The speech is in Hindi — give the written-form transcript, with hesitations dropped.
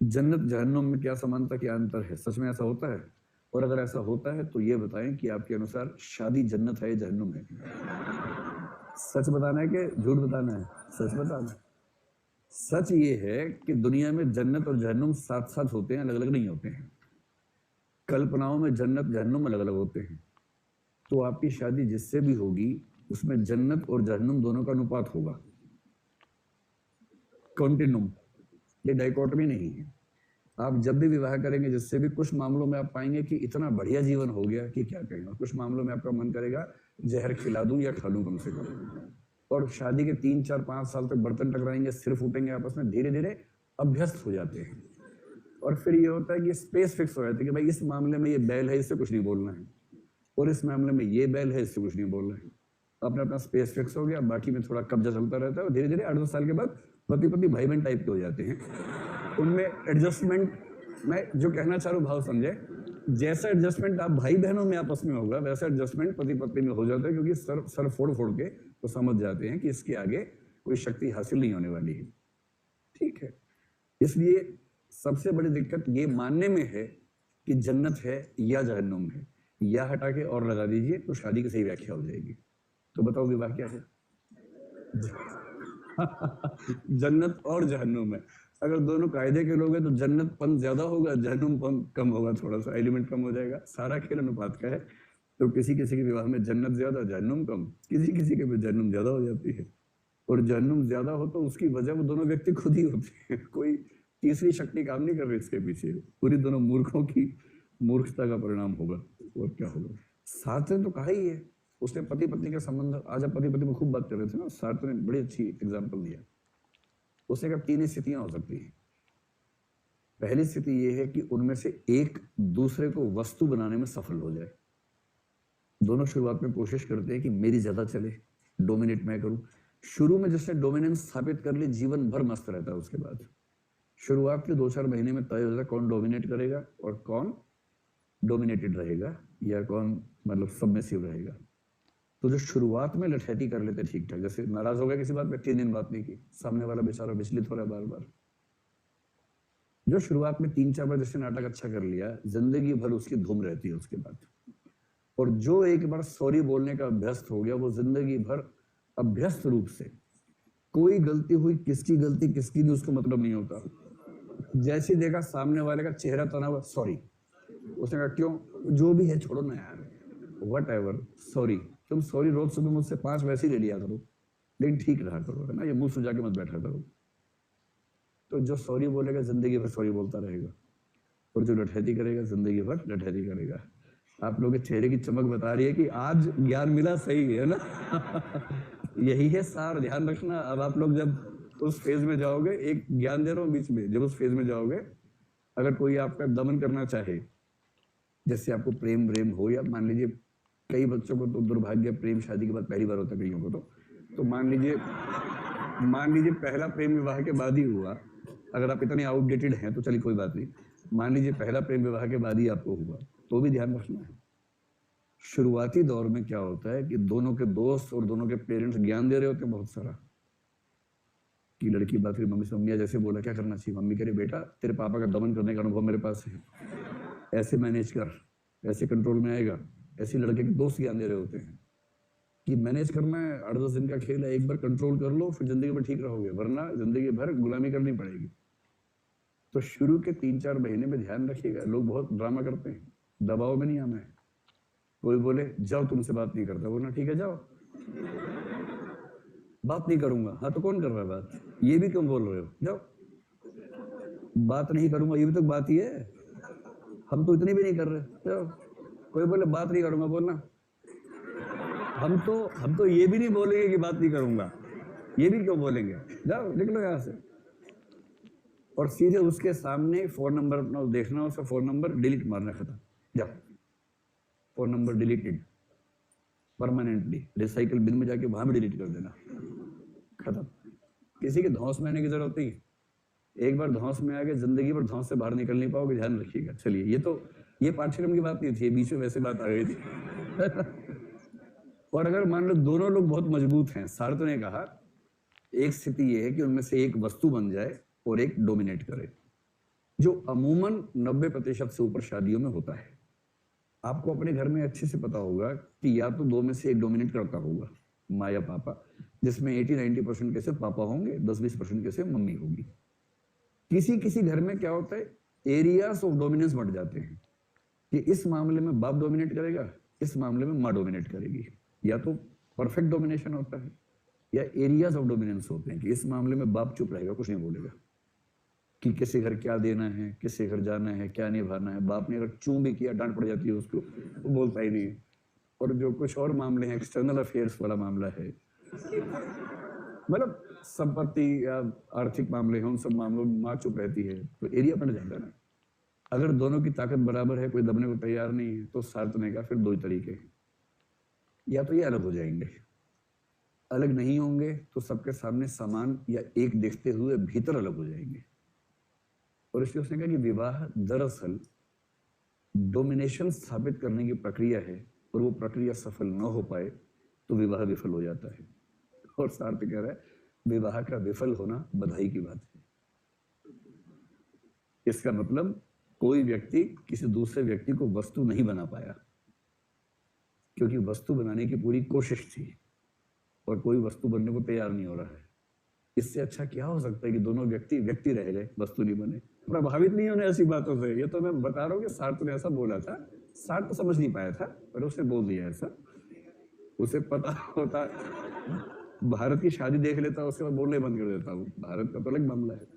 जन्नत जहन्नुम में क्या समानता, क्या अंतर है? सच में ऐसा होता है? और अगर ऐसा होता है तो ये बताएं कि आपके अनुसार शादी जन्नत है या जहन्नुम है? सच बताना है कि झूठ बताना है? सच बताना है। सच ये है कि दुनिया में जन्नत और जहन्नुम साथ साथ होते हैं, अलग अलग नहीं होते हैं। कल्पनाओं में जन्नत जहन्नुम अलग अलग होते हैं। तो आपकी शादी जिससे भी होगी उसमें जन्नत और जहन्नुम दोनों का अनुपात होगा, कॉन्टिन्यूम। ये डाइकोटमी नहीं है। आप जब भी विवाह करेंगे जिससे भी, कुछ मामलों में आप पाएंगे कि इतना बढ़िया जीवन हो गया कि क्या कहें, और कुछ मामलों में आपका मन करेगा जहर खिला दूं या खा लूं कम से कम। और शादी के 3 4 5 साल तक बर्तन टकराएंगे, सिर फूटेंगे आपस में, धीरे धीरे अभ्यस्त हो जाते हैं। और फिर ये होता है कि स्पेस फिक्स हो जाती है कि भाई इस मामले में ये बैल है, इससे कुछ नहीं बोलना है, और इस मामले में ये बैल है, इससे कुछ नहीं बोलना है। अपना अपना स्पेस फिक्स हो गया, बाकी में थोड़ा कब्जा चलता रहता है, और धीरे धीरे 8 10 साल के बाद पति पति भाई बहन टाइप के हो जाते हैं। उनमें एडजस्टमेंट, मैं जो कहना चाह रहा हूँ भाव समझे, जैसा एडजस्टमेंट आप भाई बहनों में आपस में होगा वैसा एडजस्टमेंट पति पत्नी में हो जाता है, क्योंकि सर सर फोड़ फोड़ के तो समझ जाते हैं कि इसके आगे कोई शक्ति हासिल नहीं होने वाली है। ठीक है, इसलिए सबसे बड़ी दिक्कत ये मानने में है कि जन्नत है या जहन्नुम है, या हटा के और लगा दीजिए तो शादी की सही व्याख्या हो जाएगी। तो बताओ विवाह क्या है? जन्नत और जहन्नुम है। अगर दोनों कायदे के लोग हैं तो जन्नत पन ज्यादा होगा, जहन्नुम पन कम होगा, थोड़ा सा एलिमेंट कम हो जाएगा। सारा खेल अनुपात का है। तो किसी किसी के विवाह में जन्नत ज्यादा जहन्नुम कम, किसी किसी के में जहन्नुम ज्यादा हो जाती है। और जहन्नुम ज्यादा हो तो उसकी वजह वो दोनों व्यक्ति खुद ही होते हैं, कोई तीसरी शक्ति काम नहीं कर रही इसके पीछे। पूरी दोनों मूर्खों की मूर्खता का परिणाम होगा, और क्या होगा। सार्त्र ने तो कहा ही है, उसने पति पत्नी का संबंध, आज आप पति पत्नी में खूब बात कर रहे थे ना, सार्त्र ने बड़ी अच्छी एग्जाम्पल दिया। उसने कहा 3 स्थितियां हो सकती हैं। पहली स्थिति यह है कि उनमें से एक दूसरे को वस्तु बनाने में सफल हो जाए। दोनों शुरुआत में कोशिश करते हैं कि मेरी ज्यादा चले, डोमिनेट मैं करूं। शुरू में जिसने डोमिनेंस स्थापित कर ली जीवन भर मस्त रहता है। उसके बाद शुरुआत के 2 4 महीने में तय हो जाता है कौन डोमिनेट करेगा और कौन डोमिनेटेड रहेगा, या कौन मतलब सबमिसिव रहेगा। तो जो शुरुआत में लठैती कर लेते ठीक ठाक, जैसे नाराज हो गया किसी बात पे, 3 दिन बात नहीं की, सामने वाला बेचारा विचलित हो रहा है बार बार। जो शुरुआत में 3 4 बार जिसने नाटक अच्छा कर लिया, जिंदगी भर उसकी धूम रहती है उसके बाद। और जो एक बार सॉरी बोलने का अभ्यस्त हो गया, वो जिंदगी भर अभ्यस्त रूप से, कोई गलती हुई, किसकी गलती किसकी नहीं, उसको मतलब नहीं होता। जैसे देखा सामने वाले का चेहरा तना हुआ, सॉरी। उसने कहा क्यों? जो भी है छोड़ो ना यार, वट एवर, सॉरी। तुम सॉरी रोज सुबह मुझसे 5 वैसे ही ले लिया करो, लेकिन ठीक रहा करो, है ना, ये मुंह सुझा के मत बैठा करो। तो जो सॉरी बोलेगा जिंदगी भर सॉरी बोलता रहेगा, और जो लठैती करेगा जिंदगी भर लठैती करेगा। आप लोगों के चेहरे की चमक बता रही है कि आज ज्ञान मिला, सही है ना। यही है सार, ध्यान रखना। अब आप लोग जब उस फेज में जाओगे, एक ज्ञान दे रहा हूं बीच में, जब उस फेज में जाओगे, अगर कोई आपका दमन करना चाहे, जैसे आपको प्रेम व्रेम हो, या मान लीजिए कई बच्चों को तो दुर्भाग्य प्रेम शादी के बाद पहली बार होता है कईयों को, तो मान लीजिए पहला प्रेम विवाह के बाद ही हुआ। अगर आप इतने आउटडेटेड हैं तो चलिए कोई बात नहीं, मान लीजिए पहला प्रेम विवाह के बाद ही आपको हुआ, तो भी ध्यान रखना है। शुरुआती दौर में क्या होता है कि दोनों के दोस्त और दोनों के पेरेंट्स ज्ञान दे रहे होते हैं बहुत सारा, कि लड़की बात करी मम्मी से, मम्मी जैसे बोला क्या करना चाहिए, मम्मी कह रही बेटा तेरे पापा का दमन करने का अनुभव मेरे पास है, ऐसे मैनेज कर, ऐसे कंट्रोल में आएगा। ऐसे लड़के के दोस्त ज्ञान दे रहे होते हैं कि मैनेज करना है, 8 10 दिन का खेल है, एक बार कंट्रोल कर लो फिर जिंदगी में ठीक रहोगे, वरना जिंदगी भर गुलामी करनी पड़ेगी। तो शुरू के 3 4 महीने में ध्यान रखिएगा, लोग बहुत ड्रामा करते हैं, दबाव में नहीं आना है। कोई बोले जाओ तुमसे बात नहीं करता, बोलना ठीक है जाओ, बात नहीं करूंगा। हाँ तो कौन कर रहा है बात? ये भी क्यों बोल रहे हो, जाओ। बात नहीं करूंगा ये भी तो बात ही है, हम तो इतनी भी नहीं कर रहे, जाओ। कोई बोले बात नहीं करूंगा, बोलना हम तो ये भी नहीं बोलेंगे कि बात नहीं करूंगा, ये भी क्यों बोलेंगे, जाओ निकलो यहां से। और सीधे उसके सामने फोन नंबर अपना देखना, उसका फोन नंबर डिलीट मारना, खत्म, जाओ। Phone number deleted permanently, recycle bin में जाके वहां भी डिलीट कर देना, खत्म। किसी के धौंस में आने की जरूरत नहीं। एक बार धौंस में आ गए जिंदगी भर धौंस से बाहर निकल नहीं पाओगे, ध्यान रखिएगा। चलिए, ये पाठ्यक्रम की बात नहीं थी, बीच में वैसे बात आ गई थी। और अगर मान लो दोनों लोग बहुत मजबूत हैं, सार्त्र ने कहा एक स्थिति यह है कि उनमें से एक वस्तु बन जाए और एक डोमिनेट करे। जो अमूमन 90% से ऊपर शादियों में होता है। आपको अपने घर में अच्छे से पता होगा कि या तो दो में से एक डोमिनेट करता होगा, माँ या पापा, जिसमें 80-90% कैसे पापा होंगे, 10-20% कैसे मम्मी होगी। किसी किसी घर में क्या होता है, एरियाज ऑफ डोमिनेंस बढ़ जाते हैं कि इस मामले में बाप डोमिनेट करेगा, इस मामले में माँ डोमिनेट करेगी। या तो परफेक्ट डोमिनेशन होता है या एरियाज ऑफ डोमिनेंस होते हैं कि इस मामले में बाप चुप रहेगा, कुछ नहीं बोलेगा कि किसी घर क्या देना है, किसी घर जाना है, क्या निभाना है। बाप ने अगर चूं भी किया, डांट पड़ जाती है उसको, वो बोलता ही नहीं है। और जो कुछ और मामले हैं, एक्सटर्नल अफेयर्स वाला मामला है, मतलब संपत्ति या आर्थिक मामले हैं, उन सब मामलों में माँ चुप रहती है, तो एरिया बढ़ जाता है ना। अगर दोनों की ताकत बराबर है, कोई दबने को तैयार नहीं है, तो सार्थने का फिर दो ही तरीके हैं, या तो ये अलग हो जाएंगे, अलग नहीं होंगे तो सबके सामने समान या एक देखते हुए भीतर अलग हो जाएंगे। और इसलिए उसने कहा कि विवाह दरअसल डोमिनेशन स्थापित करने की प्रक्रिया है, और वो प्रक्रिया सफल न हो पाए तो विवाह विफल हो जाता है। और सार्थ कह रहा है विवाह का विफल होना बधाई की बात है। इसका मतलब कोई व्यक्ति किसी दूसरे व्यक्ति को वस्तु नहीं बना पाया, क्योंकि वस्तु बनाने की पूरी कोशिश थी और कोई वस्तु बनने को तैयार नहीं हो रहा है। इससे अच्छा क्या हो सकता है कि दोनों व्यक्ति व्यक्ति रह गए, वस्तु नहीं बने। प्रभावित नहीं होने ऐसी बातों से। ये तो मैं बता रहा हूँ कि सार्थ ने ऐसा बोला था, सार्थ तो समझ नहीं पाया था, पर उसने बोल दिया ऐसा। उसे पता होता, भारत की शादी देख लेता, उसके बाद बोलने बंद कर देता हूँ। भारत का तो अलग मामला है।